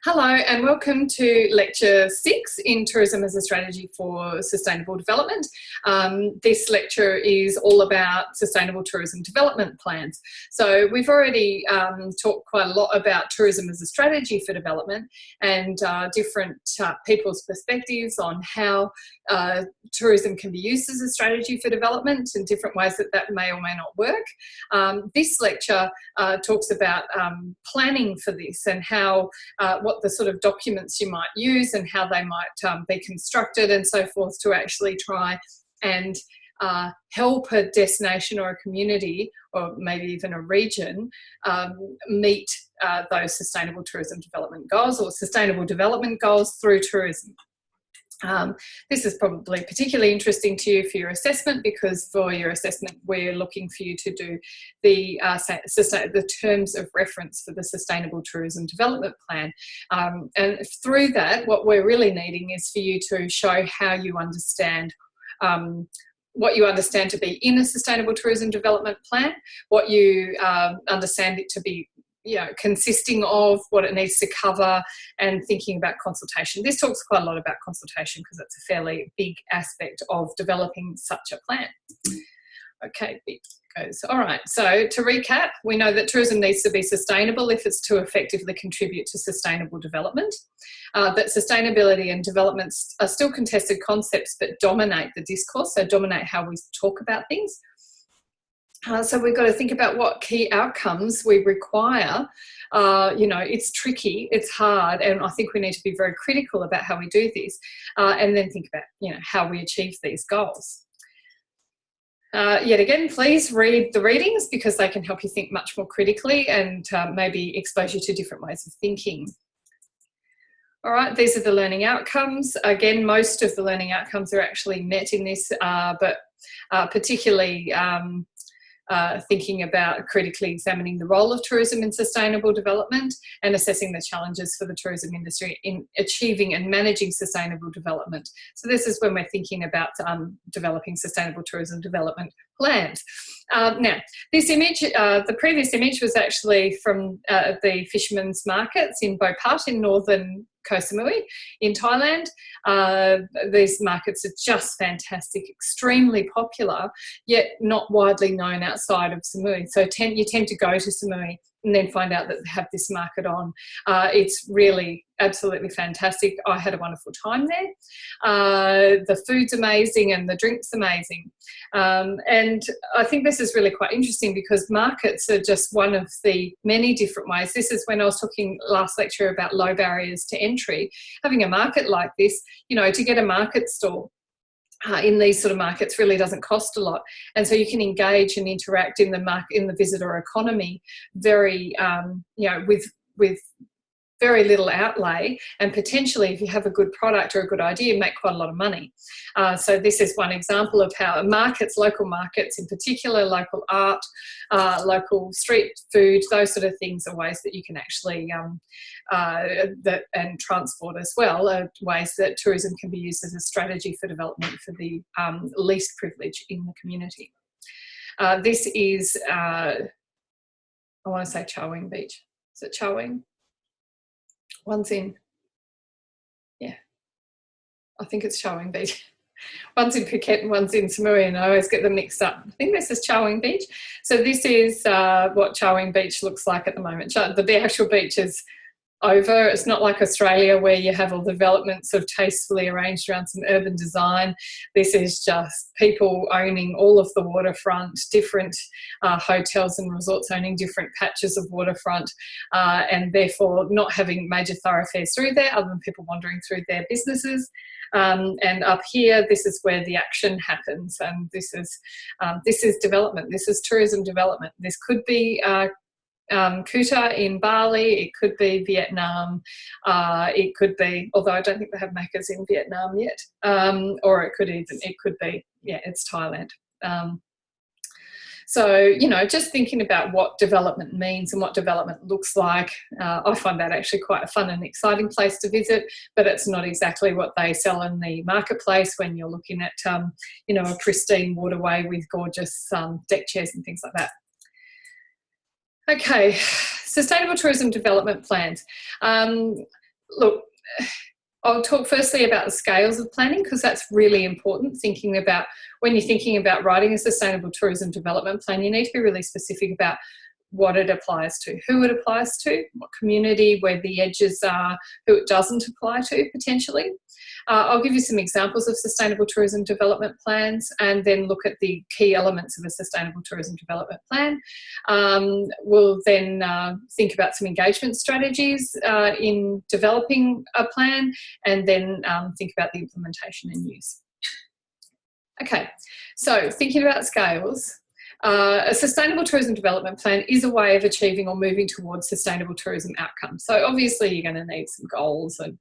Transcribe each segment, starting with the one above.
Hello and welcome to Lecture 6 in Tourism as a Strategy for Sustainable Development. This lecture is all about sustainable tourism development plans. So we've already talked quite a lot about tourism as a strategy for development and different people's perspectives on how tourism can be used as a strategy for development and different ways that may or may not work. This lecture talks about planning for this and how what the sort of documents you might use and how they might be constructed and so forth to actually try and help a destination or a community or maybe even a region meet those sustainable tourism development goals or sustainable development goals through tourism. This is probably particularly interesting to you for your assessment, because for your assessment we're looking for you to do the terms of reference for the Sustainable Tourism Development Plan. And through that, what we're really needing is for you to show how you understand what you understand to be in a Sustainable Tourism Development Plan, what you understand it to be consisting of, what it needs to cover, and thinking about consultation. This talks quite a lot about consultation because it's a fairly big aspect of developing such a plan. Okay, it goes. All right, so to recap, we know that tourism needs to be sustainable if it's to effectively contribute to sustainable development, that sustainability and development are still contested concepts but dominate the discourse, so dominate how we talk about things. So we've got to think about what key outcomes we require. It's tricky, it's hard, and I think we need to be very critical about how we do this, and then think about, how we achieve these goals. Yet again, please read the readings because they can help you think much more critically and maybe expose you to different ways of thinking. All right, these are the learning outcomes. Again, most of the learning outcomes are actually met in this, but particularly thinking about critically examining the role of tourism in sustainable development and assessing the challenges for the tourism industry in achieving and managing sustainable development. So this is when we're thinking about developing sustainable tourism development plans. Now, this image, the previous image was actually from the fishermen's markets in Bopat in northern Koh Samui in Thailand. These markets are just fantastic, extremely popular, yet not widely known outside of Samui. So you tend to go to Samui and then find out that they have this market on. It's really absolutely fantastic. I had a wonderful time there. The food's amazing and the drink's amazing. And I think this is really quite interesting because markets are just one of the many different ways. This is when I was talking last lecture about low barriers to entry. Having a market like this, to get a market stall in these sort of markets really doesn't cost a lot, and so you can engage and interact in the visitor economy very with very little outlay, and potentially if you have a good product or a good idea, make quite a lot of money. So this is one example of how local markets in particular, local art, local street food, those sort of things are ways that you can actually and transport as well, are ways that tourism can be used as a strategy for development for the least privileged in the community. This is, I want to say Chaweng Beach. Is it Chaweng? One's in, I think it's Chaweng Beach. One's in Phuket and one's in Samui, and I always get them mixed up. I think this is Chaweng Beach. So this is what Chaweng Beach looks like at the moment. The actual beach is over. It's not like Australia where you have all the developments of tastefully arranged around some urban design. This is just people owning all of the waterfront, different hotels and resorts owning different patches of waterfront, and therefore not having major thoroughfares through there other than people wandering through their businesses. And up here, this is where the action happens, and this is development. This is tourism development. This could be Kuta in Bali, it could be Vietnam, it could be, although I don't think they have Macca's in Vietnam yet, or it could be, it's Thailand. So, just thinking about what development means and what development looks like, I find that actually quite a fun and exciting place to visit, but it's not exactly what they sell in the marketplace when you're looking at, a pristine waterway with gorgeous deck chairs and things like that. Okay, sustainable tourism development plans. look, I'll talk firstly about the scales of planning, because that's really important. Thinking about, when you're thinking about writing a sustainable tourism development plan, you need to be really specific about what it applies to, who it applies to, what community, where the edges are, who it doesn't apply to potentially. I'll give you some examples of sustainable tourism development plans, and then look at the key elements of a sustainable tourism development plan. We'll then think about some engagement strategies in developing a plan, and then think about the implementation and use. Okay, so thinking about scales, a sustainable tourism development plan is a way of achieving or moving towards sustainable tourism outcomes. So obviously you're going to need some goals and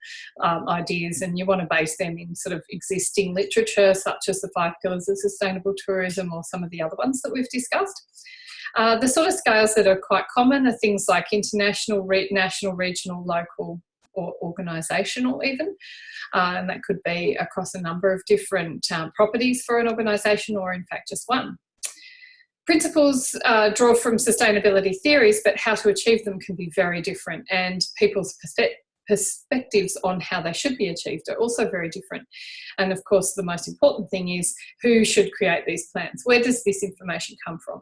ideas, and you want to base them in sort of existing literature, such as the 5 pillars of sustainable tourism or some of the other ones that we've discussed. The sort of scales that are quite common are things like international, national, regional, local, or organisational even, and that could be across a number of different properties for an organisation, or in fact just one. Principles draw from sustainability theories, but how to achieve them can be very different, and people's perspectives on how they should be achieved are also very different. And of course, the most important thing is who should create these plans. Where does this information come from?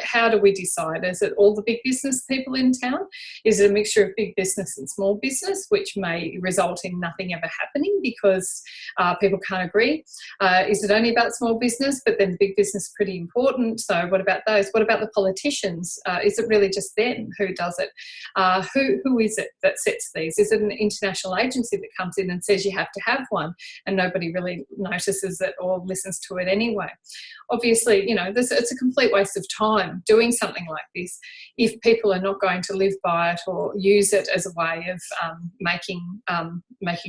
How do we decide? Is it all the big business people in town? Is it a mixture of big business and small business, which may result in nothing ever happening because people can't agree? Is it only about small business, but then the big business is pretty important? So what about those? What about the politicians? Is it really just them who does it? Who is it that sets these? Is it an international agency that comes in and says you have to have one, and nobody really notices it or listens to it anyway? Obviously, you know, it's a complete waste of time doing something like this if people are not going to live by it or use it as a way of making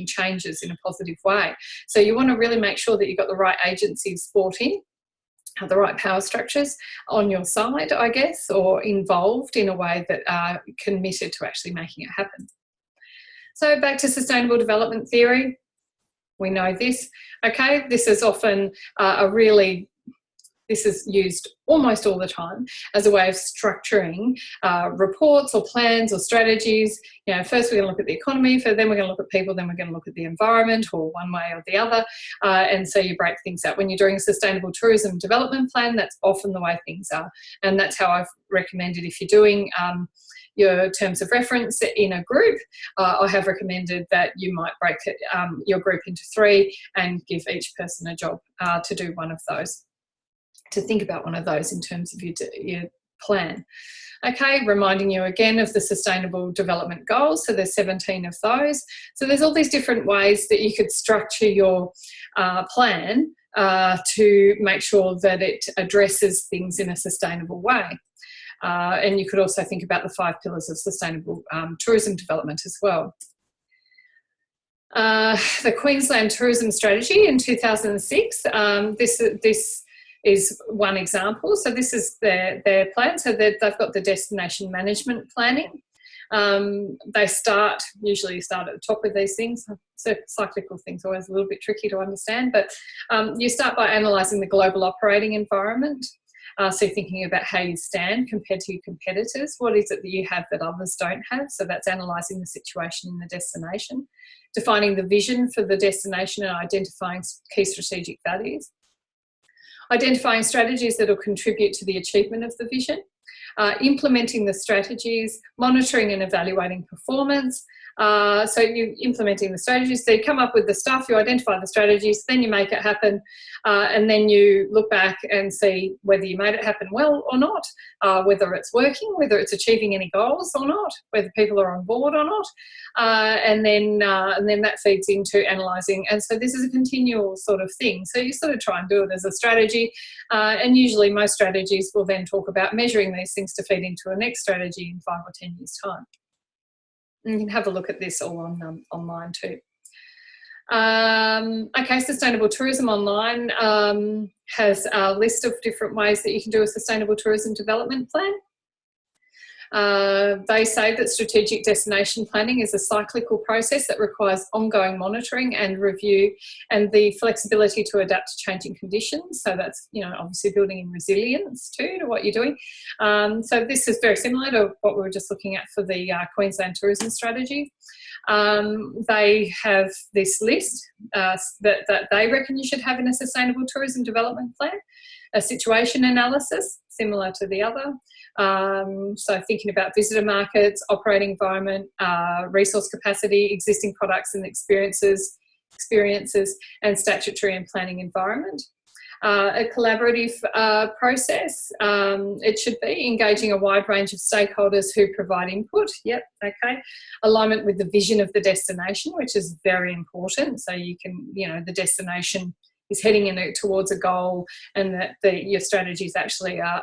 changes in a positive way. So you want to really make sure that you've got the right agencies brought in, have the right power structures on your side, I guess, or involved in a way that are committed to actually making it happen. So back to sustainable development theory, we know this. Okay, this is often this is used almost all the time as a way of structuring reports or plans or strategies. You know, first we're going to look at the economy, then we're going to look at people, then we're going to look at the environment, or one way or the other. And so you break things out. When you're doing a sustainable tourism development plan, that's often the way things are. And that's how I've recommended, if you're doing your terms of reference in a group, I have recommended that you might break your group into 3 and give each person a job to do one of those, to think about one of those in terms of your plan. Okay, reminding you again of the Sustainable Development Goals. So there's 17 of those. So there's all these different ways that you could structure your plan to make sure that it addresses things in a sustainable way. And you could also think about the 5 pillars of sustainable tourism development as well. The Queensland Tourism Strategy in 2006, this is one example. So this is their plan. So they've got the destination management planning. They usually start at the top of these things. So cyclical things are always a little bit tricky to understand, but you start by analysing the global operating environment. So thinking about how you stand compared to your competitors. What is it that you have that others don't have? So that's analysing the situation in the destination. Defining the vision for the destination and identifying key strategic values. Identifying strategies that will contribute to the achievement of the vision. Implementing the strategies, monitoring and evaluating performance. So you're implementing the strategies, so you come up with the stuff, you identify the strategies, then you make it happen, and then you look back and see whether you made it happen well or not, whether it's working, whether it's achieving any goals or not, whether people are on board or not, and then that feeds into analysing. And so this is a continual sort of thing. So you sort of try and do it as a strategy, and usually most strategies will then talk about measuring these things to feed into a next strategy in 5 or 10 years' time. And you can have a look at this all on online too. Okay, Sustainable Tourism Online has a list of different ways that you can do a sustainable tourism development plan. They say that strategic destination planning is a cyclical process that requires ongoing monitoring and review and the flexibility to adapt to changing conditions. So that's, you know, obviously building in resilience too to what you're doing. So this is very similar to what we were just looking at for the Queensland tourism strategy. They have this list that they reckon you should have in a sustainable tourism development plan, a situation analysis similar to the other. So thinking about visitor markets, operating environment, resource capacity, existing products and experiences, and statutory and planning environment. A collaborative process. It should be engaging a wide range of stakeholders who provide input. Yep, okay. Alignment with the vision of the destination, which is very important. So you can, you know, the destination is heading in towards a goal, and that your strategies actually are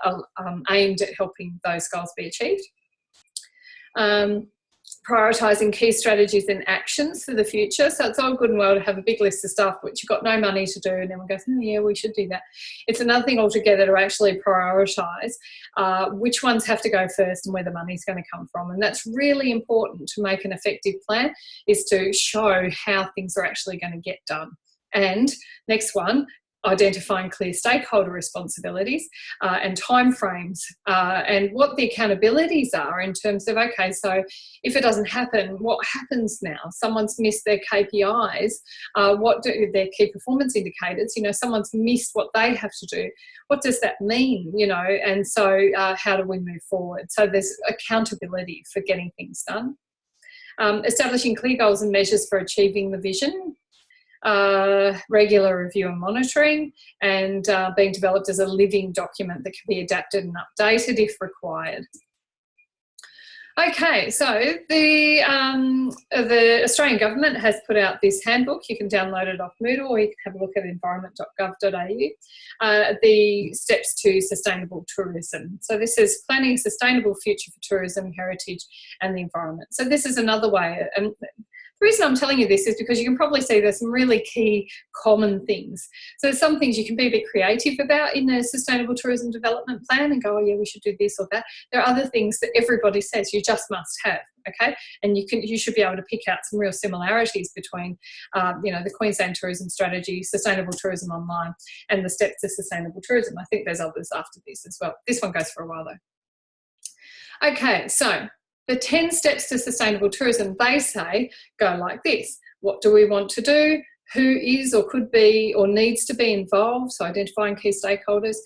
aimed at helping those goals be achieved. Prioritising key strategies and actions for the future. So it's all good and well to have a big list of stuff which you've got no money to do, and everyone goes, oh yeah, we should do that. It's another thing altogether to actually prioritise which ones have to go first and where the money's going to come from. And that's really important to make an effective plan, is to show how things are actually going to get done. And next one, identifying clear stakeholder responsibilities and timeframes and what the accountabilities are in terms of, okay, so if it doesn't happen, what happens now? Someone's missed their KPIs, what do their key performance indicators, you know, someone's missed what they have to do. What does that mean, you know? And so how do we move forward? So there's accountability for getting things done. Establishing clear goals and measures for achieving the vision. Regular review and monitoring, and being developed as a living document that can be adapted and updated if required. Okay, so the Australian government has put out this handbook. You can download it off Moodle, or you can have a look at environment.gov.au, the steps to sustainable tourism. So this is planning a sustainable future for tourism, heritage and the environment. So this is another way, and the reason I'm telling you this is because you can probably see there's some really key common things. So there's some things you can be a bit creative about in a sustainable tourism development plan and go, oh yeah, we should do this or that. There are other things that everybody says you just must have, okay? And you should be able to pick out some real similarities between, you know, the Queensland tourism strategy, sustainable tourism online, and the steps to sustainable tourism. I think there's others after this as well. This one goes for a while though. Okay, so the 10 steps to sustainable tourism, they say, go like this. What do we want to do? Who is or could be or needs to be involved? So identifying key stakeholders.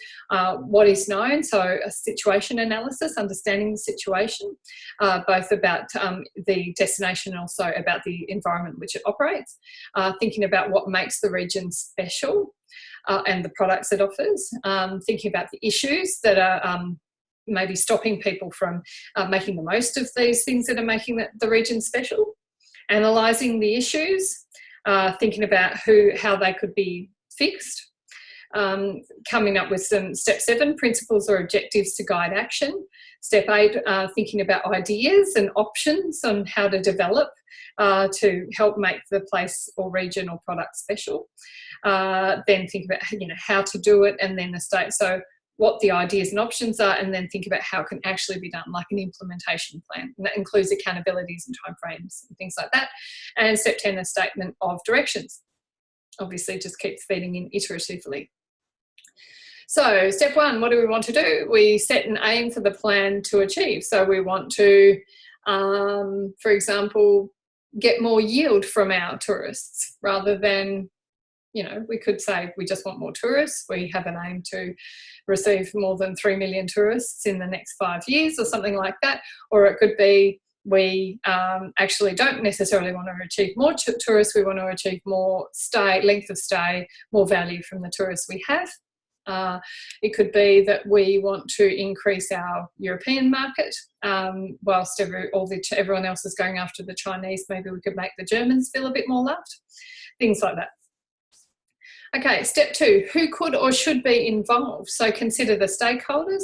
What is known? So a situation analysis, understanding the situation, both about the destination and also about the environment in which it operates. Thinking about what makes the region special and the products it offers. Thinking about the issues that are maybe stopping people from making the most of these things that are making the region special, analysing the issues, thinking about how they could be fixed, coming up with some step 7, principles or objectives to guide action, step 8, thinking about ideas and options on how to develop to help make the place or region or product special, then think about, you know, how to do it, and then the state. So what the ideas and options are, and then think about how it can actually be done, like an implementation plan. And that includes accountabilities and timeframes and things like that. And step 10, a statement of directions. Obviously, just keep feeding in iteratively. So step 1, what do we want to do? We set an aim for the plan to achieve. So we want to, for example, get more yield from our tourists rather than, you know, we could say we just want more tourists. We have an aim to receive more than 3 million tourists in the next 5 years or something like that. Or it could be we actually don't necessarily want to achieve more tourists. We want to achieve more length of stay, more value from the tourists we have. It could be that we want to increase our European market whilst everyone else is going after the Chinese. Maybe we could make the Germans feel a bit more loved. Things like that. Okay, step 2, who could or should be involved? So consider the stakeholders.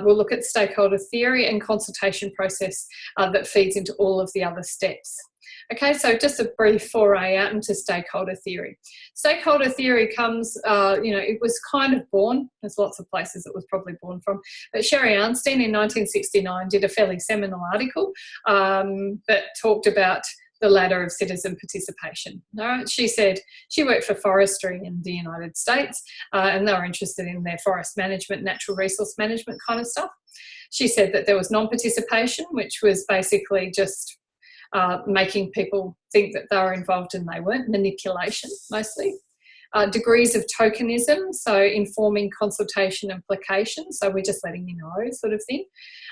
We'll look at stakeholder theory and consultation process that feeds into all of the other steps. Okay, so just a brief foray out into stakeholder theory. Stakeholder theory comes, it was kind of born, there's lots of places it was probably born from, but Sherry Arnstein in 1969 did a fairly seminal article that talked about the ladder of citizen participation. All right, she said she worked for forestry in the United States and they were interested in their forest management, natural resource management kind of stuff. She said that there was non-participation, which was basically just making people think that they were involved and they weren't, manipulation mostly. Degrees of tokenism, so informing consultation implications, so we're just letting you know sort of thing.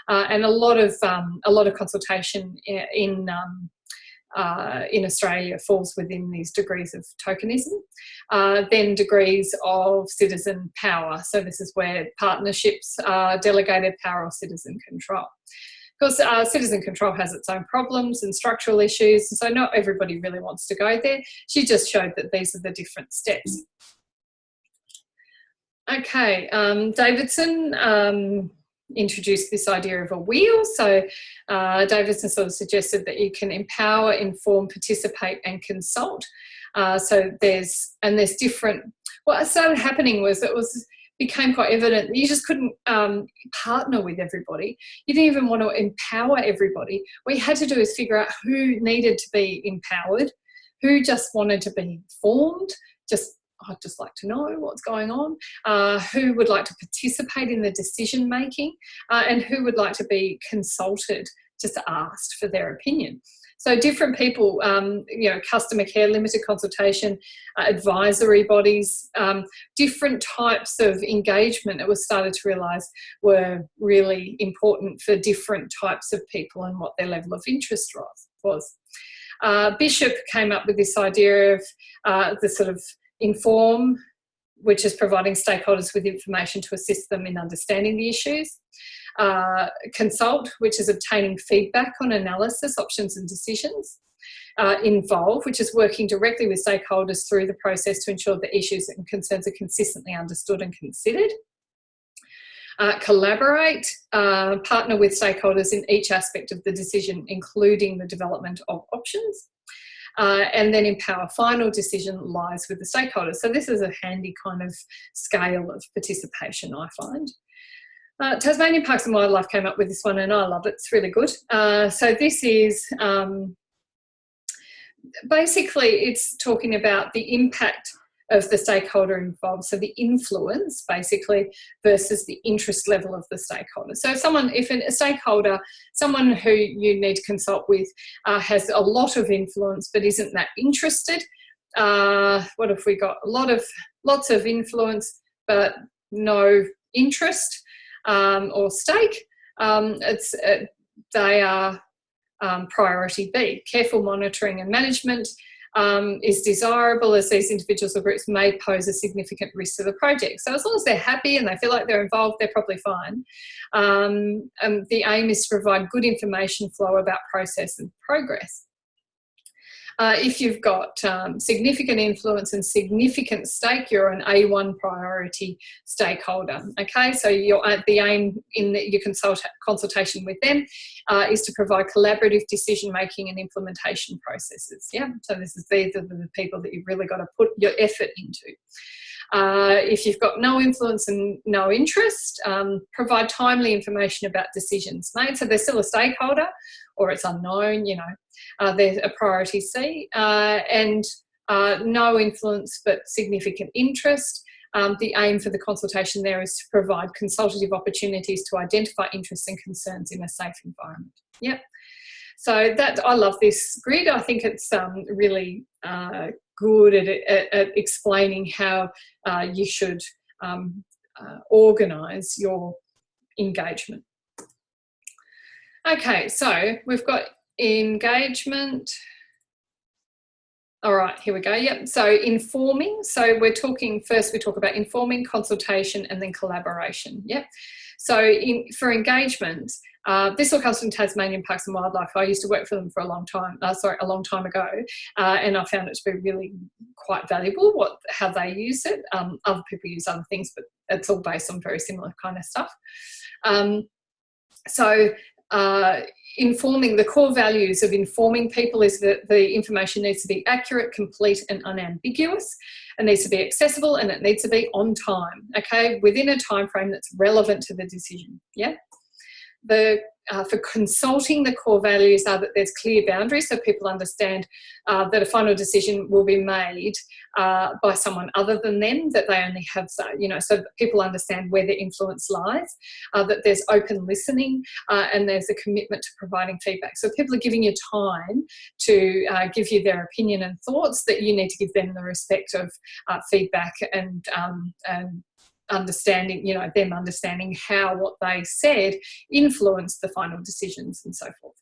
And a lot of consultation in Australia falls within these degrees of tokenism. Then degrees of citizen power. So this is where partnerships are delegated power or citizen control. Of course, citizen control has its own problems and structural issues, so not everybody really wants to go there. She just showed that these are the different steps. Okay, Davidson introduced this idea of a wheel. So Davidson sort of suggested that you can empower, inform, participate and consult. So there's different, what started happening was became quite evident that you just couldn't partner with everybody. You didn't even want to empower everybody. What you had to do is figure out who needed to be empowered, who just wanted to be informed, I'd just like to know what's going on, who would like to participate in the decision making, and who would like to be consulted, just asked for their opinion. So different people, customer care, limited consultation, advisory bodies, different types of engagement that was started to realise were really important for different types of people and what their level of interest was. Bishop came up with this idea of the sort of inform, which is providing stakeholders with information to assist them in understanding the issues. Consult, which is obtaining feedback on analysis, options and decisions. Involve, which is working directly with stakeholders through the process to ensure that issues and concerns are consistently understood and considered. Collaborate, partner with stakeholders in each aspect of the decision, including the development of options. And then empower, final decision lies with the stakeholders. So this is a handy kind of scale of participation, I find. Tasmanian Parks and Wildlife came up with this one and I love it, it's really good. So this is basically it's talking about the impact of the stakeholder involved, so the influence basically versus the interest level of the stakeholder. So if a stakeholder, someone who you need to consult with has a lot of influence but isn't that interested, what have we got? Lots of influence but no interest or stake, they are priority B. Careful monitoring and management is desirable as these individuals or groups may pose a significant risk to the project. So as long as they're happy and they feel like they're involved, they're probably fine. The aim is to provide good information flow about process and progress. If you've got significant influence and significant stake, you're an A1 priority stakeholder. Okay, so the aim in your consultation with them is to provide collaborative decision making and implementation processes. Yeah, so these are the people that you've really got to put your effort into. If you've got no influence and no interest, provide timely information about decisions made. So they're still a stakeholder or it's unknown, they're a priority C. And no influence but significant interest. The aim for the consultation there is to provide consultative opportunities to identify interests and concerns in a safe environment. Yep. So I love this grid. I think it's really good at explaining how you should organise your engagement. Okay, so we've got engagement. All right, here we go. Yep. So informing. So we talk about informing, consultation, and then collaboration. Yep. So for engagement, this all comes from Tasmanian Parks and Wildlife. I used to work for them for a long time ago, and I found it to be really quite valuable how they use it. Other people use other things, but it's all based on very similar kind of stuff. informing, the core values of informing people is that the information needs to be accurate, complete and unambiguous. It needs to be accessible and it needs to be on time, okay, within a time frame that's relevant to the decision. Yeah. For consulting, the core values are that there's clear boundaries so people understand that a final decision will be made by someone other than them, that they only have, so that people understand where their influence lies, that there's open listening and there's a commitment to providing feedback. So if people are giving you time to give you their opinion and thoughts, that you need to give them the respect of feedback and understanding, them understanding how what they said influenced the final decisions and so forth.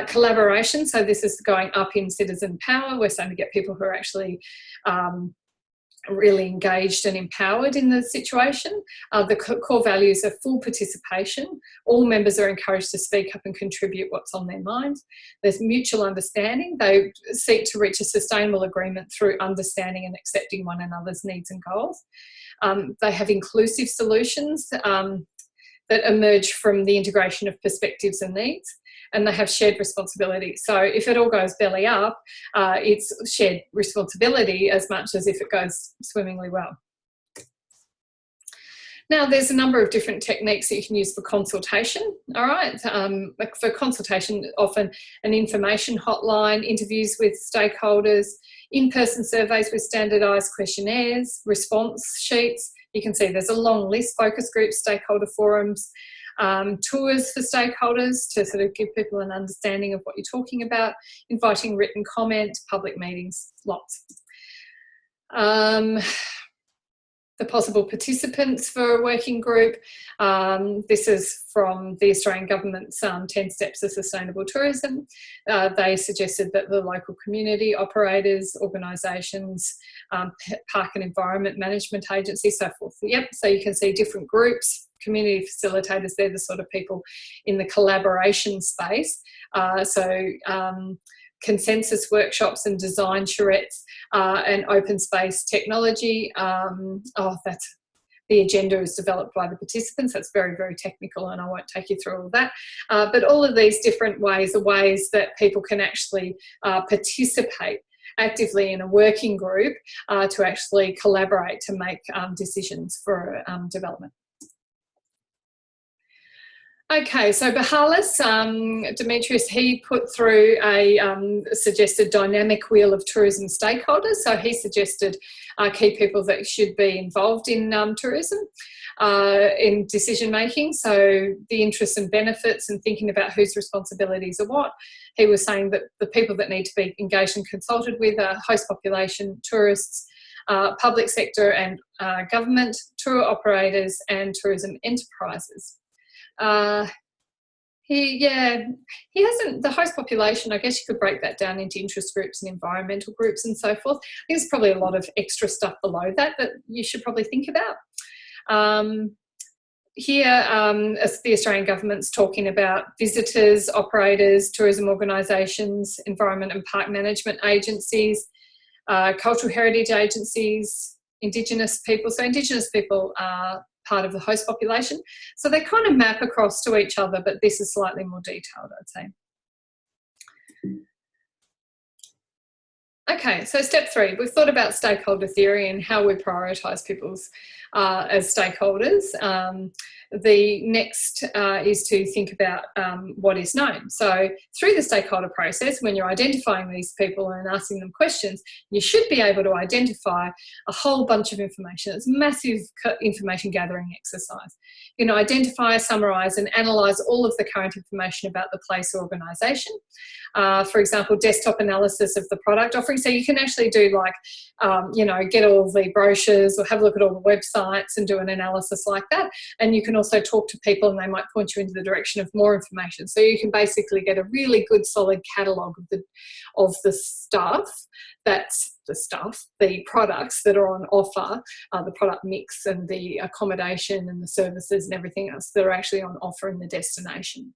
Collaboration, so this is going up in citizen power. We're starting to get people who are actually really engaged and empowered in the situation. The core values are full participation. All members are encouraged to speak up and contribute what's on their mind. There's mutual understanding. They seek to reach a sustainable agreement through understanding and accepting one another's needs and goals. They have inclusive solutions that emerge from the integration of perspectives and needs, and they have shared responsibility. So if it all goes belly up, it's shared responsibility as much as if it goes swimmingly well. Now, there's a number of different techniques that you can use for consultation, all right? For consultation, often an information hotline, interviews with stakeholders, in-person surveys with standardised questionnaires, response sheets. You can see there's a long list, focus groups, stakeholder forums, tours for stakeholders to sort of give people an understanding of what you're talking about, inviting written comment, public meetings, lots. The possible participants for a working group. This is from the Australian Government's 10 Steps to Sustainable Tourism. They suggested that the local community operators, organisations, park and environment management agencies, so forth. Yep, so you can see different groups, community facilitators, they're the sort of people in the collaboration space. Consensus workshops and design charrettes and open space technology. That's the agenda is developed by the participants. That's very, very technical and I won't take you through all of that. But all of these different ways are ways that people can actually participate actively in a working group to actually collaborate to make decisions for development. Okay, so Bahalis, Demetrius, he put through a suggested dynamic wheel of tourism stakeholders. So he suggested key people that should be involved in tourism, in decision making. So the interests and benefits and thinking about whose responsibilities are what. He was saying that the people that need to be engaged and consulted with are host population, tourists, public sector and government, tour operators and tourism enterprises. He hasn't, the host population, I guess you could break that down into interest groups and environmental groups and so forth. I think there's probably a lot of extra stuff below that that you should probably think about. As the Australian Government's talking about visitors, operators, tourism organisations, environment and park management agencies, cultural heritage agencies, Indigenous people. So Indigenous people are part of the host population. So they kind of map across to each other, but this is slightly more detailed, I'd say. Okay, so step 3, we've thought about stakeholder theory and how we prioritise people's as stakeholders. The next is to think about what is known. So through the stakeholder process, when you're identifying these people and asking them questions, you should be able to identify a whole bunch of information. It's a massive information gathering exercise. You know, identify, summarise and analyse all of the current information about the place or organisation. For example, desktop analysis of the product offering. So you can actually do like, get all the brochures or have a look at all the websites and do an analysis like that. And you can also talk to people and they might point you into the direction of more information. So you can basically get a really good solid catalogue of the stuff, the products that are on offer, the product mix and the accommodation and the services and everything else that are actually on offer in the destination.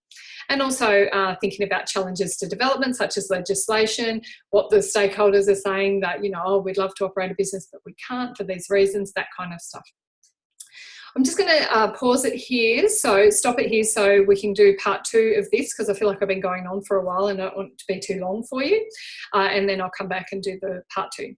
And also thinking about challenges to development such as legislation, what the stakeholders are saying that, we'd love to operate a business but we can't for these reasons, that kind of stuff. I'm just going to pause it here, so stop it here so we can do part 2 of this, because I feel like I've been going on for a while and I don't want it to be too long for you. And then I'll come back and do the part 2.